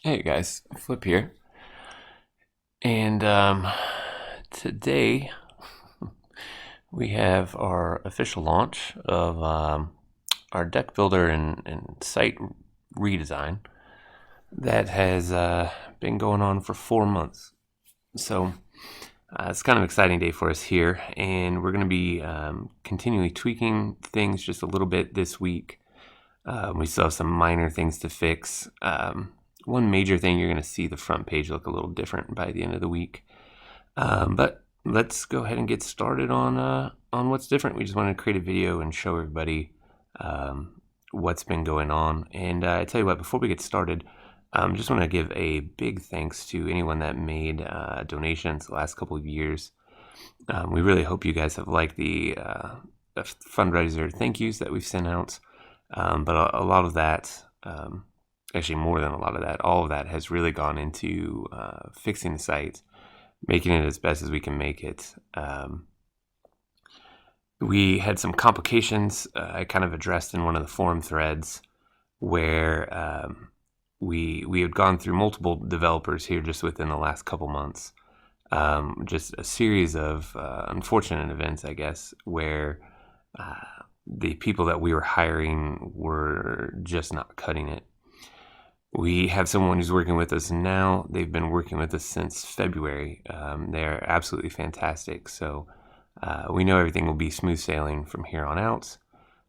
Hey guys, Flip here. And today we have our official launch of our deck builder and site redesign that has been going on for 4 months. So it's kind of an exciting day for us here, and we're going to be continually tweaking things just a little bit this week. We still have some minor things to fix. One major thing, you're going to see the front page look a little different by the end of the week. But let's go ahead and get started on what's different. We just wanted to create a video and show everybody what's been going on. And I tell you what, before we get started, just want to give a big thanks to anyone that made donations the last couple of years. We really hope you guys have liked the fundraiser thank yous that we've sent out. But a lot of that, actually more than a lot of that, all of that has really gone into fixing the site, making it as best as we can make it. We had some complications I kind of addressed in one of the forum threads where we had gone through multiple developers here just within the last couple months. Just a series of unfortunate events, I guess, where the people that we were hiring were just not cutting it. We have someone who's working with us now. They've been working with us since February. They're absolutely fantastic. So we know everything will be smooth sailing from here on out.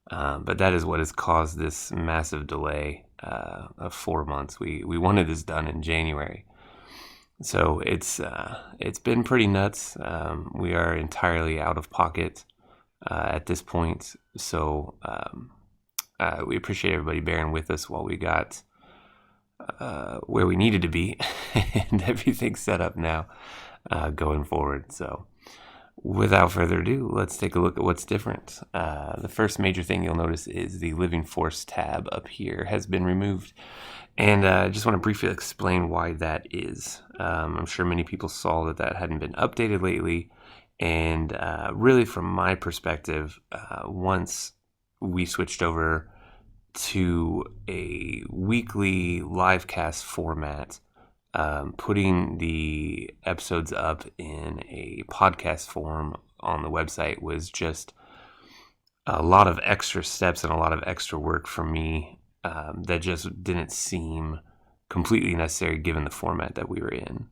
But that is what has caused this massive delay of 4 months. We wanted this done in January. So it's been pretty nuts. We are entirely out of pocket at this point. So we appreciate everybody bearing with us while we got where we needed to be and everything's set up now going forward. So without further ado, let's take a look at what's different. The first major thing you'll notice is the Living Force tab up here has been removed. And I just want to briefly explain why that is. I'm sure many people saw that hadn't been updated lately. And really, from my perspective, once we switched over to a weekly live cast format, putting the episodes up in a podcast form on the website was just a lot of extra steps and a lot of extra work for me that just didn't seem completely necessary given the format that we were in.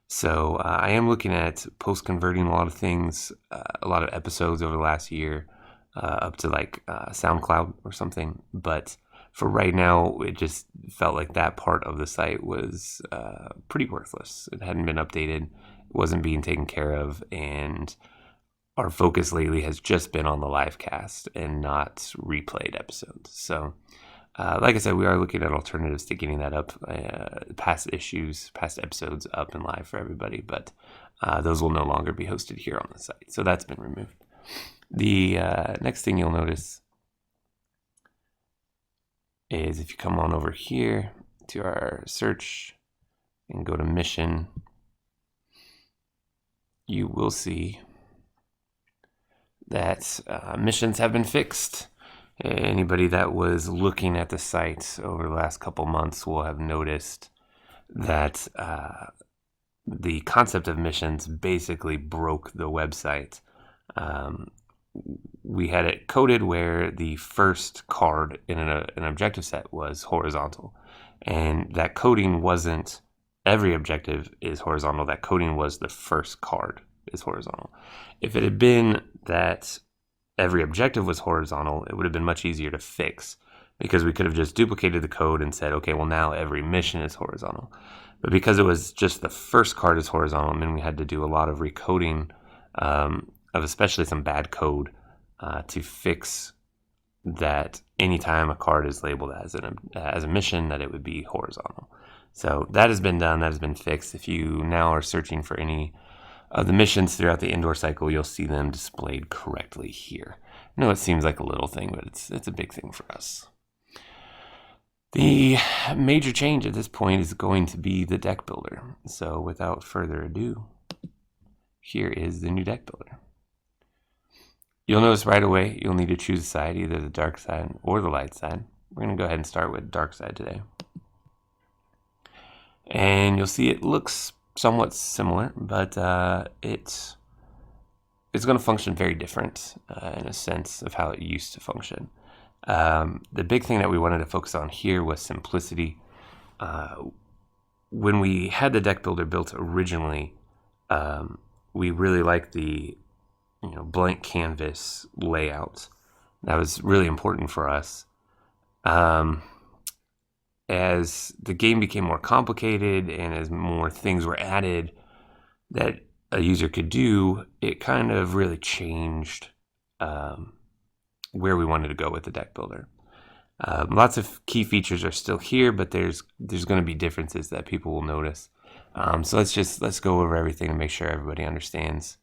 So I am looking at post-converting a lot of things, a lot of episodes over the last year, up to like SoundCloud or something. But for right now, it just felt like that part of the site was pretty worthless. It hadn't been updated, it wasn't being taken care of, and our focus lately has just been on the live cast and not replayed episodes. So like I said, we are looking at alternatives to getting that up, past episodes up and live for everybody, but those will no longer be hosted here on the site. So that's been removed. The next thing you'll notice is if you come on over here to our search and go to mission, you will see that missions have been fixed. Anybody that was looking at the site over the last couple months will have noticed that the concept of missions basically broke the website. We had it coded where the first card in an objective set was horizontal, and that coding wasn't every objective is horizontal. That coding was the first card is horizontal. If it had been that every objective was horizontal, it would have been much easier to fix because we could have just duplicated the code and said, okay, well now every mission is horizontal. But because it was just the first card is horizontal, I mean, we had to do a lot of recoding of especially some bad code to fix that anytime a card is labeled as a mission, that it would be horizontal. So that has been done, that has been fixed. If you now are searching for any of the missions throughout the indoor cycle, you'll see them displayed correctly here. I know it seems like a little thing, but it's a big thing for us. The major change at this point is going to be the deck builder. So without further ado, here is the new deck builder. You'll notice right away you'll need to choose a side, either the dark side or the light side. We're going to go ahead and start with dark side today. And you'll see it looks somewhat similar, but it's going to function very different in a sense of how it used to function. The big thing that we wanted to focus on here was simplicity. When we had the deck builder built originally, we really liked the blank canvas layout. That was really important for us. As the game became more complicated and as more things were added that a user could do, it kind of really changed where we wanted to go with the deck builder. Lots of key features are still here, but there's going to be differences that people will notice. So let's go over everything and make sure everybody understands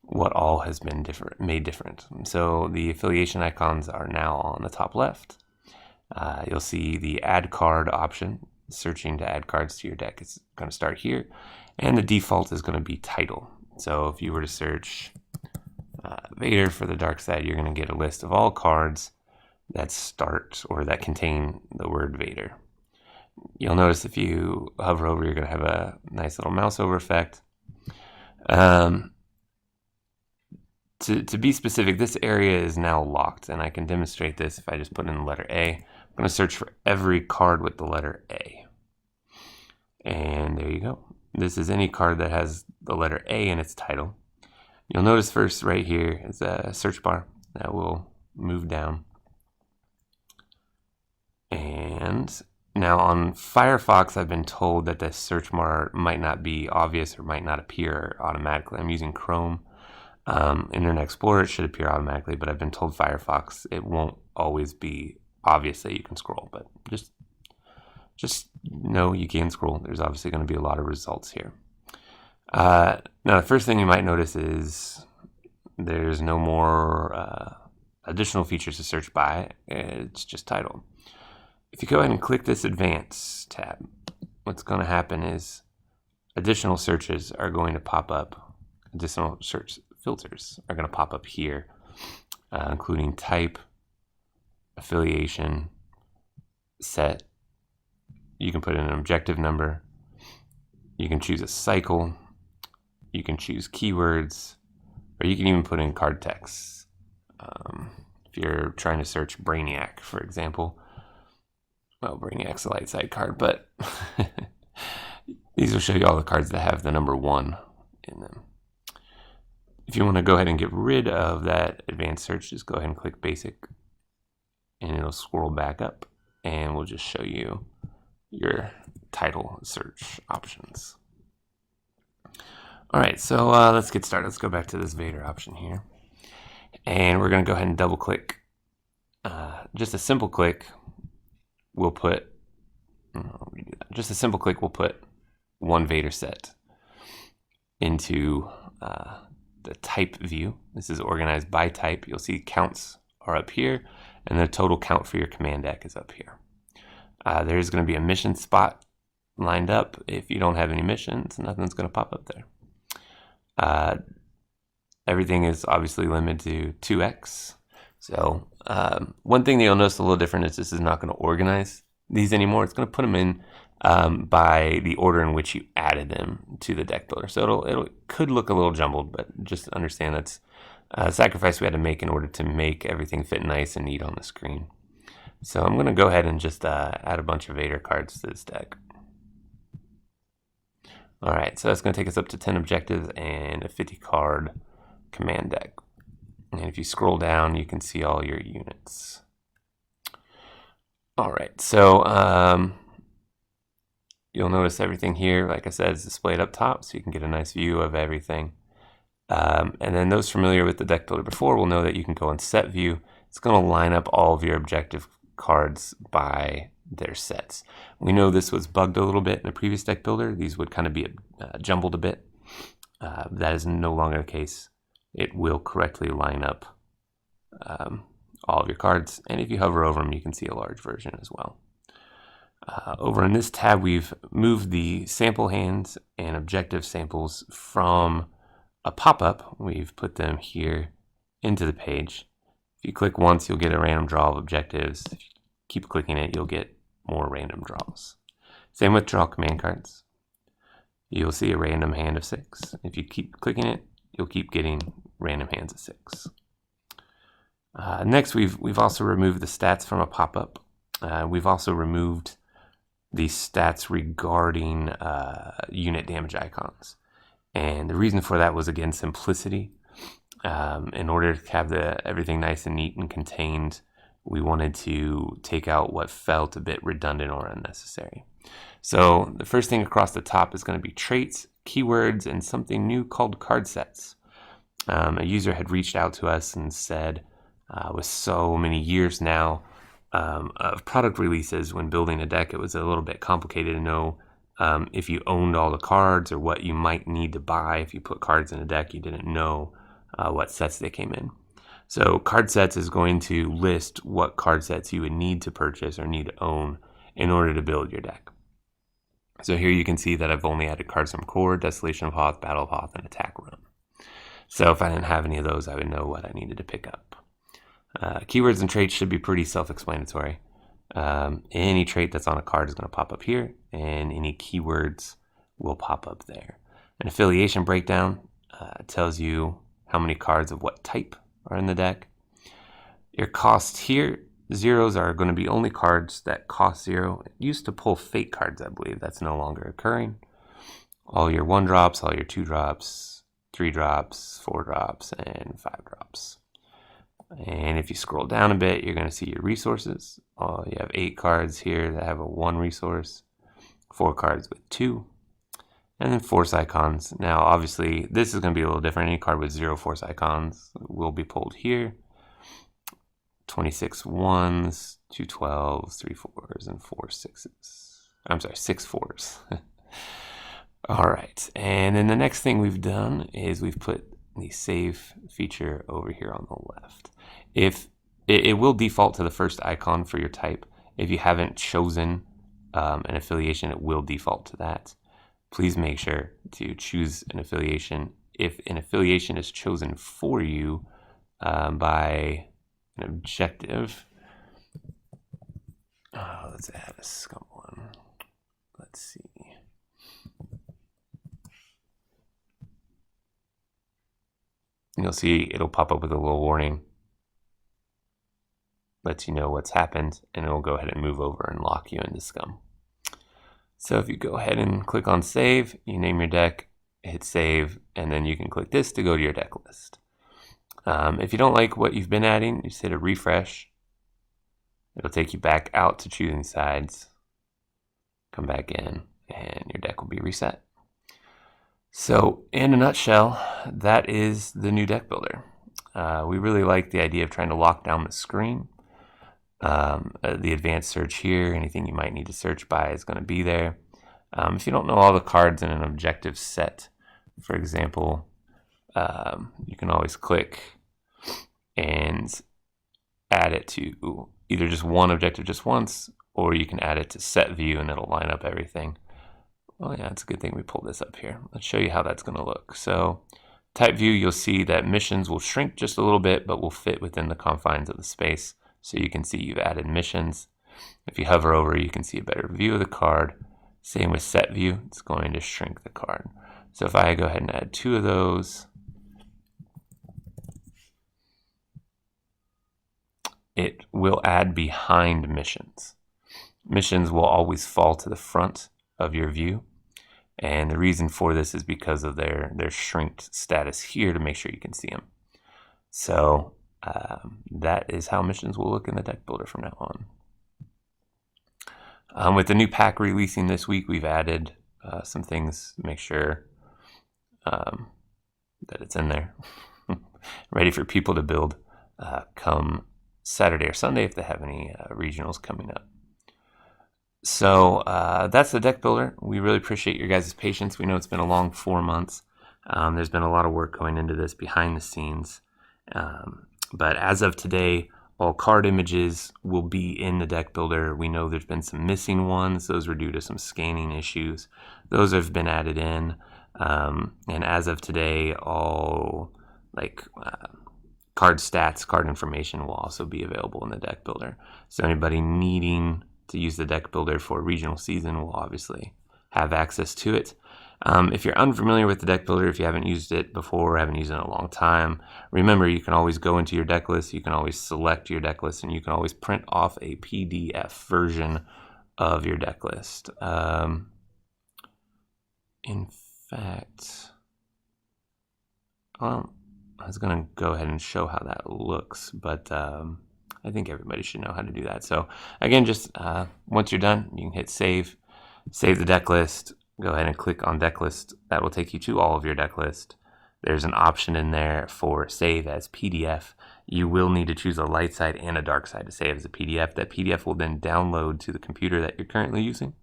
what all has been made different. So the affiliation icons are now on the top left. You'll see the add card option. Searching to add cards to your deck is going to start here, and the default is going to be title. So if you were to search Vader for the dark side, you're going to get a list of all cards that start or that contain the word Vader. You'll notice if you hover over, you're going to have a nice little mouse over effect. To be specific, this area is now locked, and I can demonstrate this if I just put in the letter A. I'm going to search for every card with the letter A. And there you go. This is any card that has the letter A in its title. You'll notice first right here is a search bar that will move down. And now on Firefox, I've been told that the search bar might not be obvious or might not appear automatically. I'm using Chrome. Internet Explorer, it should appear automatically, but I've been told Firefox, it won't always be obvious that you can scroll, but just know you can scroll. There's obviously going to be a lot of results here. Now, the first thing you might notice is there's no more additional features to search by. It's just title. If you go ahead and click this Advanced tab, what's going to happen is additional searches are going to pop up. Additional search filters are going to pop up here, including type, affiliation, set. You can put in an objective number. You can choose a cycle. You can choose keywords, or you can even put in card text. If you're trying to search Brainiac, for example, well, Brainiac's a light side card, but these will show you all the cards that have the number 1 in them. If you want to go ahead and get rid of that advanced search, just go ahead and click basic, and it'll scroll back up, and we'll just show you your title search options. All right, so let's get started. Let's go back to this Vader option here, and we're going to go ahead and double click. Just a simple click will put, just a simple click will put one Vader set into the type view. This is organized by type. You'll see counts are up here, and the total count for your command deck is up here. There's going to be a mission spot lined up. If you don't have any missions, nothing's going to pop up there. Everything is obviously limited to 2x. So one thing that you'll notice a little different is this is not going to organize these anymore. It's going to put them in by the order in which you added them to the deck builder. So it could look a little jumbled, but just understand that's a sacrifice we had to make in order to make everything fit nice and neat on the screen. So I'm going to go ahead and just add a bunch of Vader cards to this deck. All right, so that's going to take us up to 10 objectives and a 50 card command deck. And if you scroll down, you can see all your units. All right, so you'll notice everything here, like I said, is displayed up top, so you can get a nice view of everything. And then those familiar with the deck builder before will know that you can go in set view. It's going to line up all of your objective cards by their sets. We know this was bugged a little bit in the previous deck builder. These would kind of be jumbled a bit. That is no longer the case. It will correctly line up all of your cards, and if you hover over them, you can see a large version as well. Over in this tab, we've moved the sample hands and objective samples from a pop-up. We've put them here into the page. If you click once, you'll get a random draw of objectives. If you keep clicking it, you'll get more random draws. Same with draw command cards. You'll see a random hand of 6. If you keep clicking it, you'll keep getting random hands of 6. Next, we've also removed the stats from a pop-up. We've also removed the stats regarding unit damage icons. And the reason for that was, again, simplicity. In order to have everything nice and neat and contained, we wanted to take out what felt a bit redundant or unnecessary. So the first thing across the top is going to be traits, keywords, and something new called card sets. A user had reached out to us and said, with so many years now of product releases, when building a deck, it was a little bit complicated to know if you owned all the cards or what you might need to buy. If you put cards in a deck, you didn't know what sets they came in. So card sets is going to list what card sets you would need to purchase or need to own in order to build your deck. So here you can see that I've only added cards from Core, Desolation of Hoth, Battle of Hoth, and Attack Run. So if I didn't have any of those, I would know what I needed to pick up. Keywords and traits should be pretty self-explanatory. Any trait that's on a card is going to pop up here, and any keywords will pop up there. An affiliation breakdown tells you how many cards of what type are in the deck. Your cost here, zeros are going to be only cards that cost 0. It used to pull fate cards, I believe. That's no longer occurring. All your 1-drops, all your 2-drops, 3-drops, 4-drops, and 5-drops. And if you scroll down a bit, you're going to see your resources. You have 8 cards here that have a 1 resource, 4 cards with 2, and then force icons. Now, obviously, this is going to be a little different. Any card with 0 force icons will be pulled here. 26 1s, 2 12s, 3 4s, and 4 6s. I'm sorry, 6 4s. All right, and then the next thing we've done is we've put the save feature over here on the left. If it will default to the first icon for your type. If you haven't chosen an affiliation, it will default to that. Please make sure to choose an affiliation. If an affiliation is chosen for you by an objective, let's add a scum one. Let's see. You'll see it'll pop up with a little warning. Lets you know what's happened, and it'll go ahead and move over and lock you into scum. So if you go ahead and click on save, you name your deck, hit save, and then you can click this to go to your deck list. If you don't like what you've been adding, just hit a refresh. It'll take you back out to choosing sides. Come back in, and your deck will be reset. So in a nutshell, that is the new deck builder. We really like the idea of trying to lock down the screen. The advanced search here, anything you might need to search by is going to be there. If you don't know all the cards in an objective set, for example, you can always click and add it to either just one objective just once, or you can add it to set view and it'll line up everything. Well, yeah, it's a good thing we pulled this up here. Let's show you how that's going to look. So type view, you'll see that missions will shrink just a little bit, but will fit within the confines of the space. So you can see you've added missions. If you hover over, you can see a better view of the card. Same with set view, it's going to shrink the card. So if I go ahead and add 2 of those, it will add behind missions. Missions will always fall to the front of your view. And the reason for this is because of their shrinked status here to make sure you can see them. So that is how missions will look in the deck builder from now on. With the new pack releasing this week, we've added some things to make sure that it's in there, ready for people to build come Saturday or Sunday if they have any regionals coming up. So that's the deck builder. We really appreciate your guys' patience. We know it's been a long 4 months. There's been a lot of work going into this behind the scenes. But as of today, all card images will be in the deck builder. We know there's been some missing ones. Those were due to some scanning issues. Those have been added in. And as of today, all card stats, card information will also be available in the deck builder. So anybody needing to use the deck builder for a regional season will obviously have access to it. If you're unfamiliar with the deck builder, if you haven't used it before, haven't used it in a long time, remember you can always go into your deck list, you can always select your deck list, and you can always print off a PDF version of your deck list. In fact, well, I was going to go ahead and show how that looks, but I think everybody should know how to do that. So again, just once you're done, you can hit save the deck list, go ahead and click on deck list. That will take you to all of your deck list. There's an option in there for save as PDF. You will need to choose a light side and a dark side to save as a PDF. That PDF will then download to the computer that you're currently using,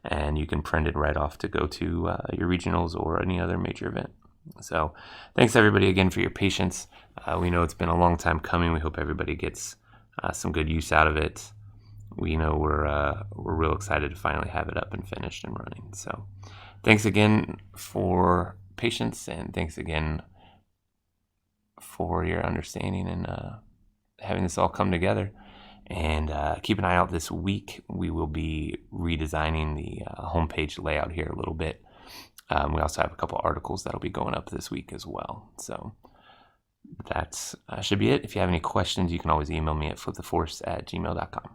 and you can print it right off to go to your regionals or any other major event. So thanks everybody again for your patience. We know it's been a long time coming. We hope everybody gets some good use out of it. We know we're real excited to finally have it up and finished and running. So thanks again for patience, and thanks again for your understanding and having this all come together. And keep an eye out this week. We will be redesigning the homepage layout here a little bit. We also have a couple articles that'll be going up this week as well. So that should be it. If you have any questions, you can always email me at fliptheforce@gmail.com.